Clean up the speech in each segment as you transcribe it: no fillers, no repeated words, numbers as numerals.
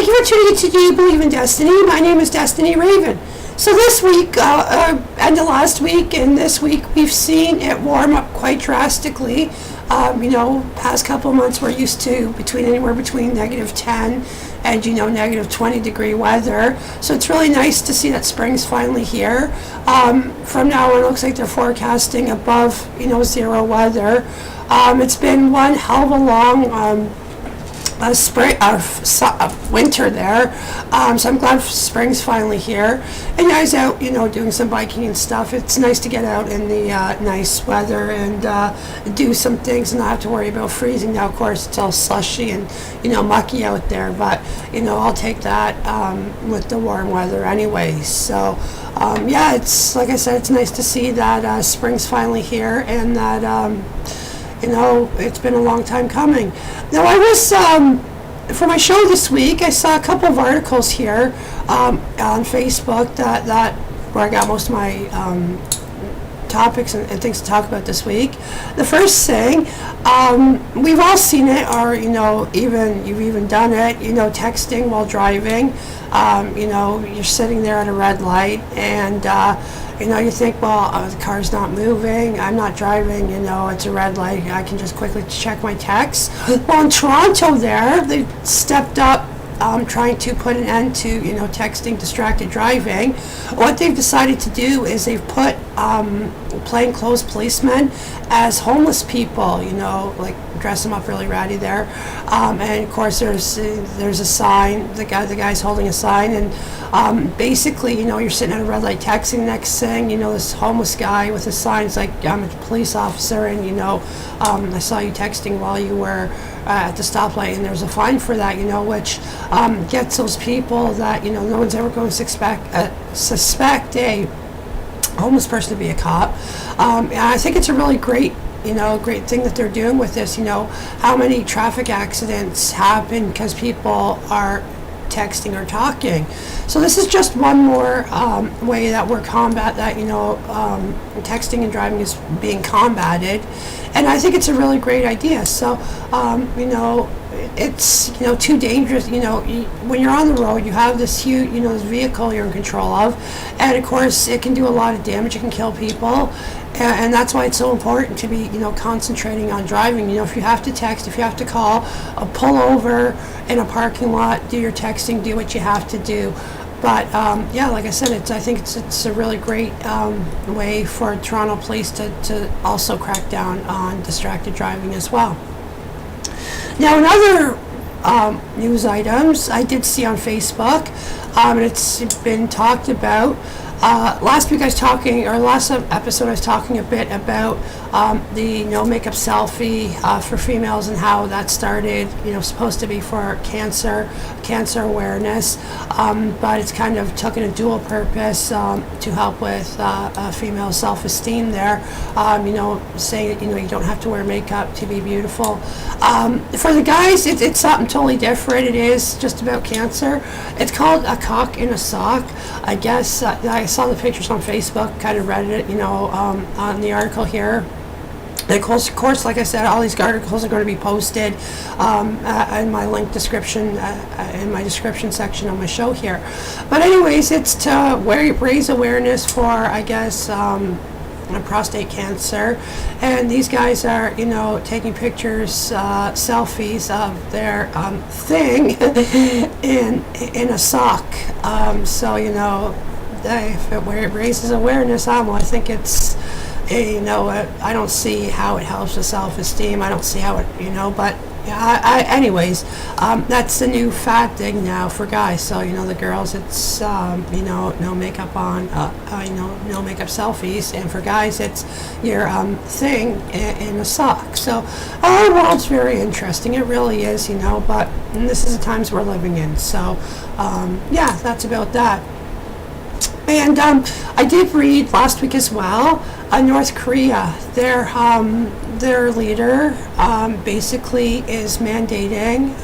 Thank you for tuning in to Do You Believe in Destiny? My name is DestinyRaven. So this week, end of last week and this week, we've seen it warm up quite drastically. Past couple of months we're used to anywhere between -10 and negative 20 degree weather. So it's really nice to see that spring's finally here. From now on, it looks like they're forecasting above zero weather. It's been one hell of a long winter there, so I'm glad spring's finally here. And guys out doing some biking and stuff. It's nice to get out in the nice weather and do some things and not have to worry about freezing. Now of course it's all slushy and mucky out there, but I'll take that with the warm weather anyways. So yeah, it's like I said, it's nice to see that spring's finally here and that it's been a long time coming. Now I was, for my show this week, I saw a couple of articles here on Facebook that where I got most of my topics and things to talk about this week. The first thing, we've all seen it, or you've even done it, texting while driving. You're sitting there at a red light and you think, well, the car's not moving, I'm not driving, it's a red light, I can just quickly check my texts. Well, in Toronto there, they stepped up trying to put an end to, texting, distracted driving. What they've decided to do is they've put plainclothes policemen as homeless people, like dress them up really ratty there. And of course there's a sign, the guy's holding a sign, and basically, you're sitting at a red light texting, next thing, this homeless guy with a sign is like, I'm a police officer, and I saw you texting while you were at the stoplight, and there's a fine for that, which gets those people that, no one's ever going to suspect a homeless person to be a cop. And I think it's a really great thing that they're doing with this. How many traffic accidents happen because people are texting or talking. So this is just one more way that we're combat that, texting and driving is being combated. And I think it's a really great idea. So, it's, too dangerous. When you're on the road, you have this huge, this vehicle you're in control of. And of course, it can do a lot of damage. It can kill people. And that's why it's so important to be, concentrating on driving. If you have to text, if you have to call, pull over in a parking lot, do your texting, do what you have to do. But yeah, like I said, I think it's a really great way for Toronto Police to also crack down on distracted driving as well. Now, in other news items I did see on Facebook, and it's been talked about. Last episode I was talking a bit about the no makeup selfie for females and how that started, supposed to be for cancer awareness, but it's kind of taken a dual purpose to help with female self-esteem there, saying that, you don't have to wear makeup to be beautiful. For the guys, it's something totally different. It is just about cancer. It's called a cock in a sock. I guess I saw the pictures on Facebook, kind of read it, on the article here. And of course, like I said, all these articles are going to be posted in my link description, in my description section of my show here. But anyways, it's to raise awareness for, I guess, prostate cancer. And these guys are, taking pictures, selfies of their thing in a sock. So, if it raises awareness, I think it's, I don't see how it helps with self-esteem. I don't see how it, but anyways, that's the new fad thing now for guys. So, the girls, it's, no makeup on, no makeup selfies. And for guys, it's your thing in a sock. So, our world's very interesting. It really is, but this is the times we're living in. So, yeah, that's about that. And I did read last week as well, North Korea, their leader basically is mandating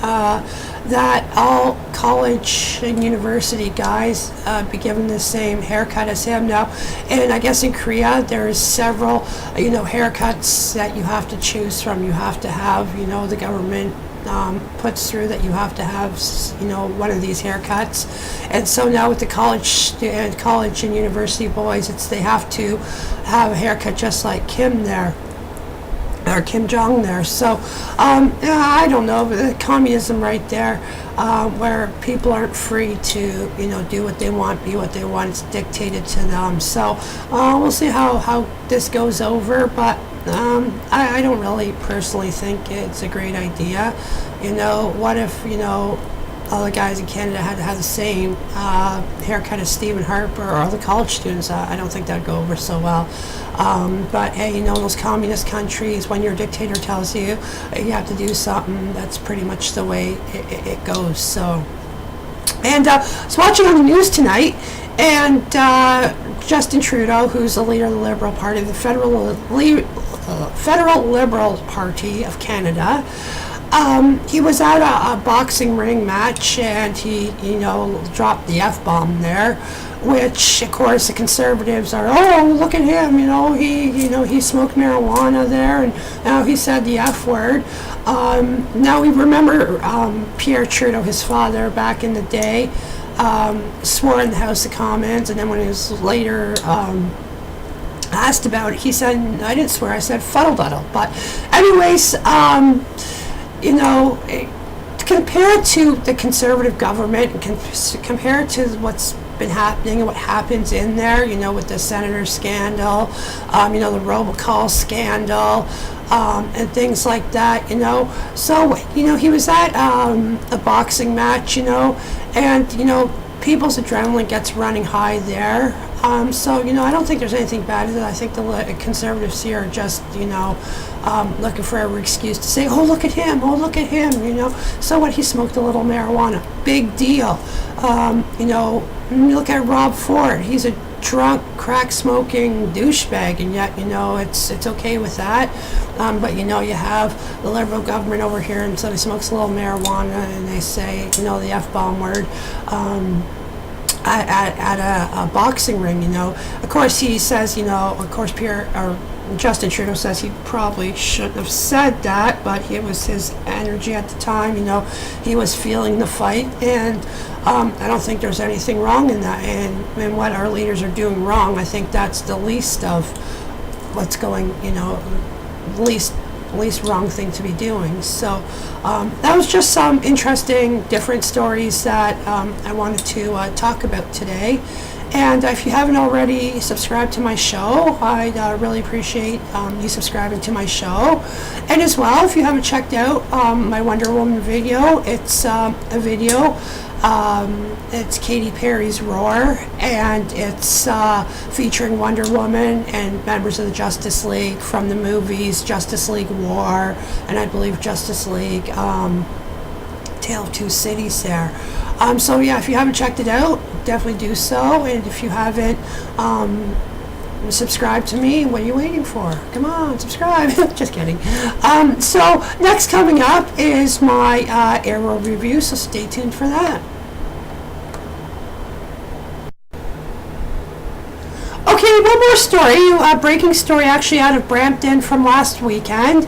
that all college and university guys be given the same haircut as him now. And I guess in Korea there's several, haircuts that you have to choose from. You have to have, the government puts through that you have to have, one of these haircuts. And so now with the college and university boys, they have to have a haircut just like Kim there, or Kim Jong there. So I don't know, but the communism right there, where people aren't free to do what they want, be what they want. It's dictated to them. So we'll see how this goes over, but I don't really personally think it's a great idea. What if all the guys in Canada had to have the same haircut as Stephen Harper or all the college students? I don't think that'd go over so well. But hey, those communist countries, when your dictator tells you you have to do something, that's pretty much the way it goes. So, and I was watching on the news tonight, and Justin Trudeau, who's the leader of the Liberal Party, the Federal Liberal Party of Canada, he was at a boxing ring match, and he, dropped the F-bomb there, which, of course, the Conservatives are, oh, look at him, he smoked marijuana there, and he said the F word. Now we remember Pierre Trudeau, his father, back in the day, swore in the House of Commons, and then when he was later asked about it, he said, I didn't swear, I said fuddle-duddle. But anyways, compared to the Conservative government, and compared to what's been happening and what happens in there, with the senator scandal, the robocall scandal, and things like that, So, he was at a boxing match, and, people's adrenaline gets running high there. So, I don't think there's anything bad in it. I think the Conservatives here are just, looking for every excuse to say, oh, look at him, So what, he smoked a little marijuana. Big deal. Look at Rob Ford. He's a drunk, crack-smoking douchebag, and yet, it's okay with that. But, you have the Liberal government over here, and so he smokes a little marijuana, and they say, the F-bomb word. At a boxing ring, Of course, he says, Justin Trudeau says he probably shouldn't have said that, but it was his energy at the time, he was feeling the fight, and I don't think there's anything wrong in that, and what our leaders are doing wrong, I think that's the least of what's going, least wrong thing to be doing. So that was just some interesting, different stories that I wanted to talk about today. And if you haven't already subscribed to my show, I'd really appreciate you subscribing to my show. And as well, if you haven't checked out my Wonder Woman video, it's a video. It's Katy Perry's Roar, and it's featuring Wonder Woman and members of the Justice League from the movies Justice League War, and I believe Justice League Tale of Two Cities there. So yeah, if you haven't checked it out, definitely do so, and if you haven't subscribe to me, what are you waiting for? Come on, subscribe. Just kidding. So next coming up is my Arrow review, so stay tuned for that. Okay, one more story, breaking story actually out of Brampton from last weekend.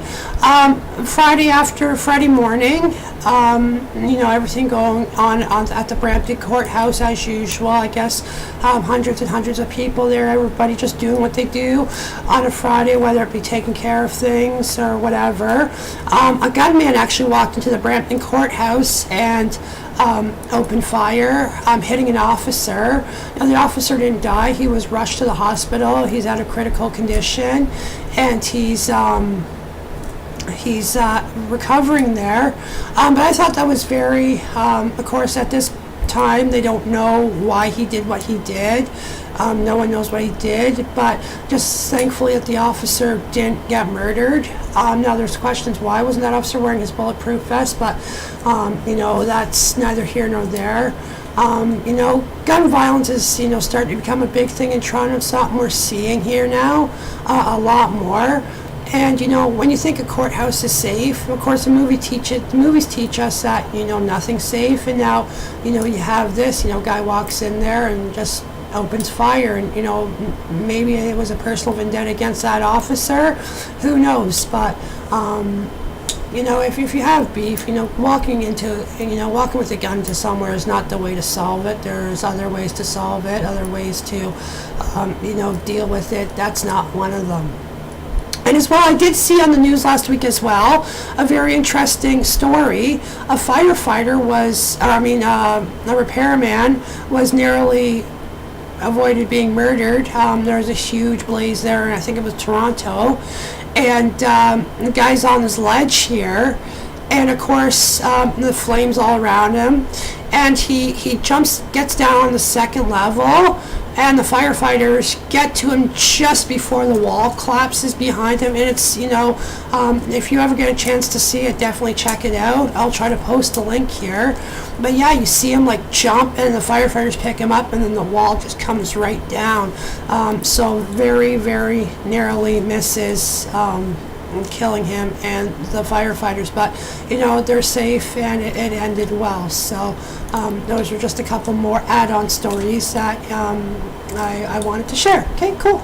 Friday morning, everything going on at the Brampton courthouse as usual. I guess hundreds and hundreds of people there, everybody just doing what they do on a Friday, whether it be taking care of things or whatever. A gunman actually walked into the Brampton courthouse and opened fire, hitting an officer. Now, the officer didn't die. He was rushed to the hospital. He's at a critical condition, and he's recovering there. But I thought that was very, of course, at this time, they don't know why he did what he did. No one knows what he did, but just thankfully that the officer didn't get murdered. Now there's questions, why wasn't that officer wearing his bulletproof vest? But, that's neither here nor there. Gun violence is, starting to become a big thing in Toronto. It's something we're seeing here now, a lot more. And, when you think a courthouse is safe, of course the movies teach us that, nothing's safe. And now, you have this, guy walks in there and just opens fire, and, maybe it was a personal vendetta against that officer. Who knows? But, if you have beef, walking with a gun to somewhere is not the way to solve it. There's other ways to solve it, other ways to, deal with it. That's not one of them. And as well, I did see on the news last week as well a very interesting story. A firefighter a repairman was narrowly avoided being murdered. There was a huge blaze there, and I think it was Toronto. And the guy's on his ledge here, and of course the flames all around him. And he gets down on the second level, and the firefighters get to him just before the wall collapses behind him. And it's, if you ever get a chance to see it, definitely check it out. I'll try to post a link here. But yeah, you see him like jump, and the firefighters pick him up, and then the wall just comes right down. So very, very narrowly misses killing him and the firefighters, but they're safe, and it ended well. So those are just a couple more add-on stories that I wanted to share. Okay, cool.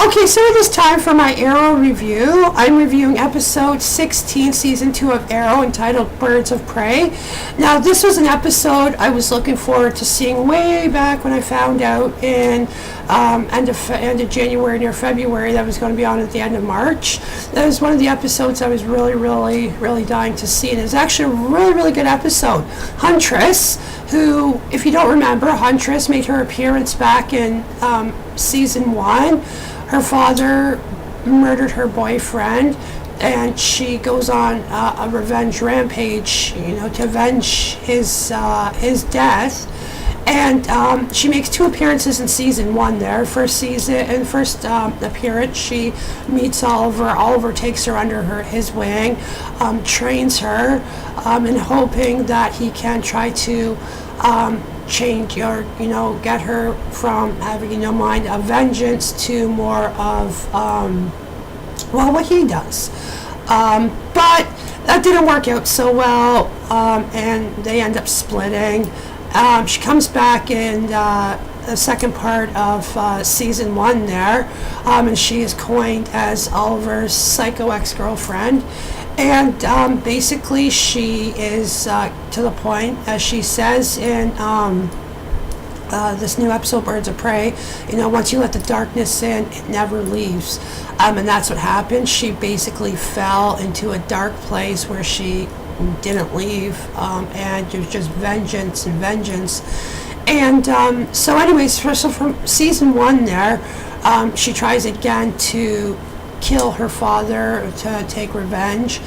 Okay, so it is time for my Arrow review. I'm reviewing episode 16, season 2 of Arrow, entitled Birds of Prey. Now, this was an episode I was looking forward to seeing way back when I found out in end of January, near February, that was going to be on at the end of March. That was one of the episodes I was really dying to see, and it's actually a really good episode. Huntress, who, if you don't remember, Huntress made her appearance back in season 1. Her father murdered her boyfriend, and she goes on a revenge rampage, to avenge his death. And she makes 2 appearances in season 1 there. First appearance, she meets Oliver. Oliver takes her under his wing, trains her, and hoping that he can try to change or, get her from having, mind of vengeance to more of, what he does. But that didn't work out so well, and they end up splitting. She comes back in the second part of season 1 there, and she is coined as Oliver's psycho ex-girlfriend. And basically she is to the point, as she says in this new episode, Birds of Prey, once you let the darkness in, it never leaves. And that's what happened. She basically fell into a dark place where she didn't leave, and it was just vengeance. And so anyways, so from season 1 there, she tries again to kill her father to take revenge,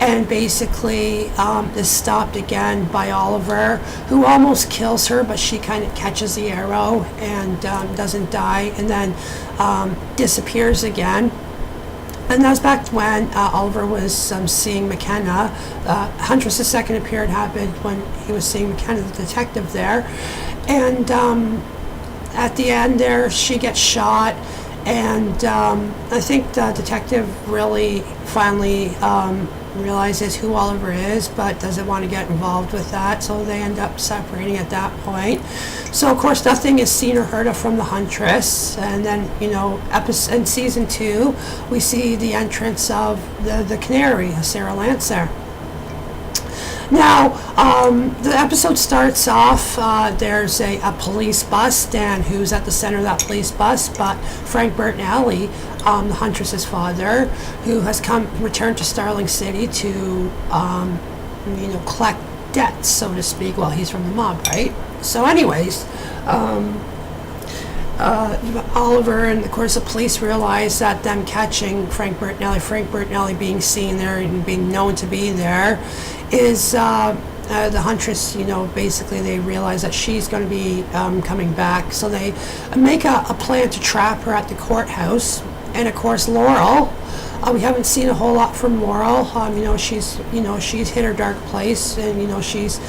and basically is stopped again by Oliver, who almost kills her, but she kind of catches the arrow and doesn't die, and then disappears again. And that was back when Oliver was seeing McKenna. Huntress's second appearance happened when he was seeing McKenna, the detective there. And at the end there, she gets shot. And I think the detective really finally realizes who Oliver is, but doesn't want to get involved with that, so they end up separating at that point. So of course nothing is seen or heard of from the Huntress, and then in season 2 we see the entrance of the Canary, Sarah Lancer. Now, the episode starts off, there's a police bus, Dan, who's at the center of that police bus, but Frank Bertinelli, the Huntress's father, who has returned to Starling City to, collect debts, so to speak. Well, he's from the mob, right? So anyways, Oliver and of course the police realize that them catching Frank Bertinelli being seen there and being known to be there, is the Huntress, basically they realize that she's going to be coming back, so they make a plan to trap her at the courthouse. And of course Laurel, we haven't seen a whole lot from Laurel. She's hit her dark place, and she's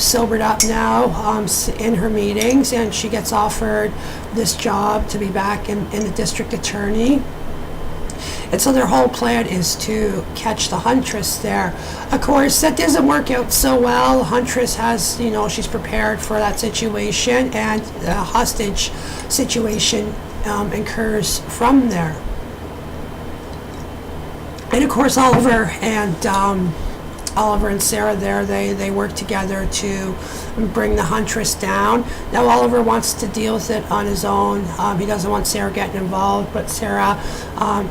sobered up now in her meetings, and she gets offered this job to be back in the district attorney. And so their whole plan is to catch the Huntress there. Of course, that doesn't work out so well. The Huntress has, she's prepared for that situation, and a hostage situation occurs from there. And of course, Oliver and Sarah there, they work together to bring the Huntress down. Now Oliver wants to deal with it on his own. He doesn't want Sarah getting involved, but Sarah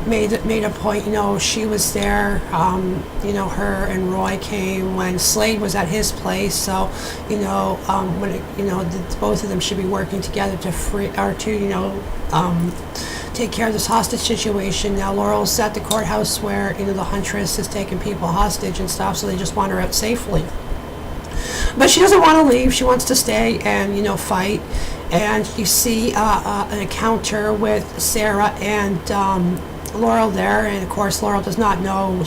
made a point, she was there, her and Roy came when Slade was at his place, so both of them should be working together to take care of this hostage situation. Now Laurel's at the courthouse where the Huntress is taking people hostage and stuff, so they just want her out safely. But she doesn't want to leave. She wants to stay and fight. And you see an encounter with Sarah and Laurel there, and of course Laurel does not know a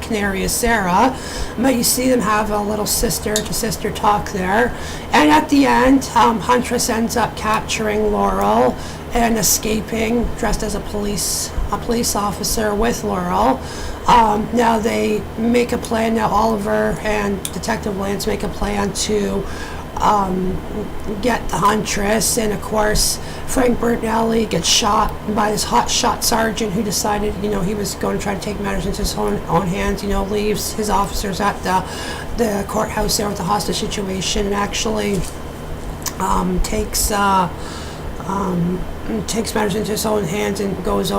Canary is Sarah, but you see them have a little sister-to-sister talk there. And at the end, Huntress ends up capturing Laurel and escaping dressed as a police officer with Laurel. Now they make a plan. Now Oliver and Detective Lance make a plan to get the Huntress, and of course Frank Bertinelli gets shot by this hotshot sergeant who decided, he was going to try to take matters into his own hands. Leaves his officers at the courthouse there with the hostage situation, and actually takes matters into his own hands and goes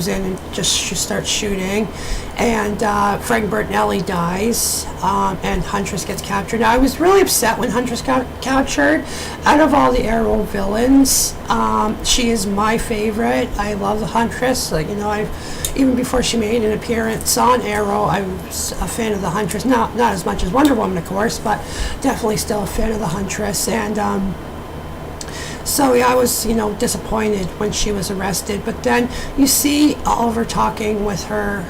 in and just starts shooting. And Frank Bertinelli dies, and Huntress gets captured. Now, I was really upset when Huntress got captured. Out of all the Arrow villains, she is my favorite. I love the Huntress. Even before she made an appearance on Arrow, I was a fan of the Huntress. Not as much as Wonder Woman, of course, but definitely still a fan of the Huntress. And so yeah, I was, disappointed when she was arrested. But then you see Oliver talking with her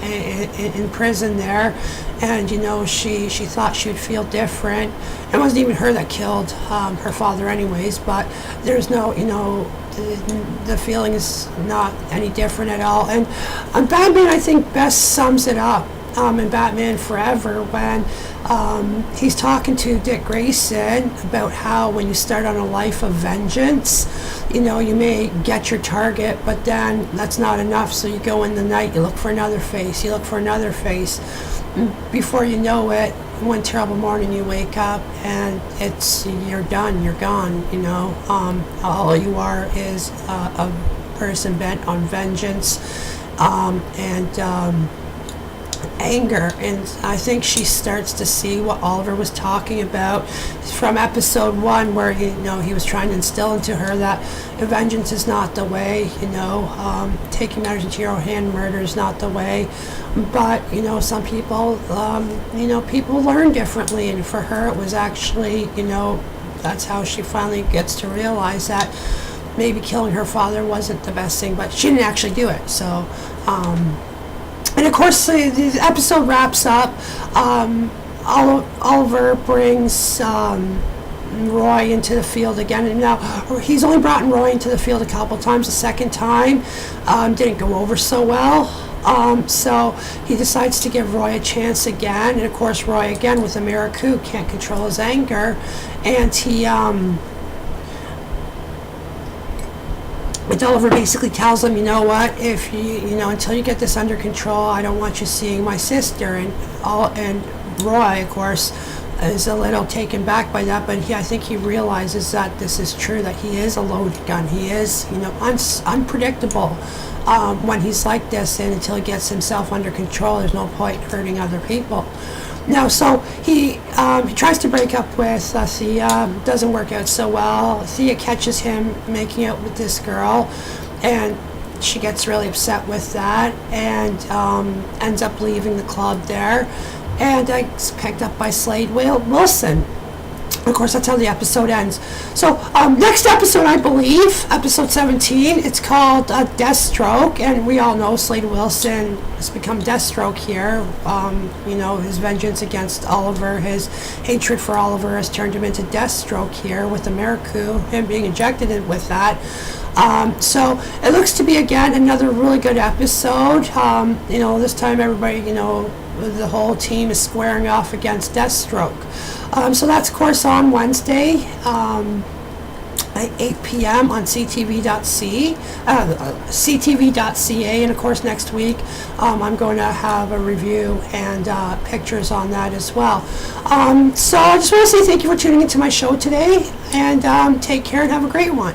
in prison there, and she thought she would feel different. It wasn't even her that killed her father, anyways. But there's no, the feeling is not any different at all. And Batman, I think, best sums it up in Batman Forever when he's talking to Dick Grayson about how when you start on a life of vengeance, you may get your target, but then that's not enough. So you go in the night, you look for another face, Before you know it, one terrible morning you wake up and you're done, you're gone. All you are is a person bent on vengeance and anger. And I think she starts to see what Oliver was talking about from episode 1, where he was trying to instill into her that vengeance is not the way, taking matters into your own hand, murder is not the way. But some people people learn differently, and for her it was actually that's how she finally gets to realize that maybe killing her father wasn't the best thing, but she didn't actually do it. So and of course, the episode wraps up. Oliver brings Roy into the field again, and now he's only brought Roy into the field a couple times. The second time didn't go over so well. So he decides to give Roy a chance again, and of course, Roy again with a Miracle can't control his anger, and he. But Oliver basically tells him, if until you get this under control, I don't want you seeing my sister. And Roy, of course, is a little taken back by that, but I think he realizes that this is true, that he is a loaded gun. He is, unpredictable when he's like this, and until he gets himself under control, there's no point hurting other people. Now, so he tries to break up with Thea. Doesn't work out so well. Thea catches him making out with this girl, and she gets really upset with that, and ends up leaving the club there, and gets picked up by Slade Wilson. Of course, that's how the episode ends. So, next episode, I believe, episode 17, it's called Deathstroke, and we all know Slade Wilson has become Deathstroke here. His vengeance against Oliver, his hatred for Oliver has turned him into Deathstroke here with the Miracle, him being injected with that. So, it looks to be, again, another really good episode. This time everybody, the whole team is squaring off against Deathstroke. So that's, of course, on Wednesday at 8 p.m. on ctv.ca, and of course next week I'm going to have a review and pictures on that as well. So I just want to say thank you for tuning into my show today, and take care and have a great one.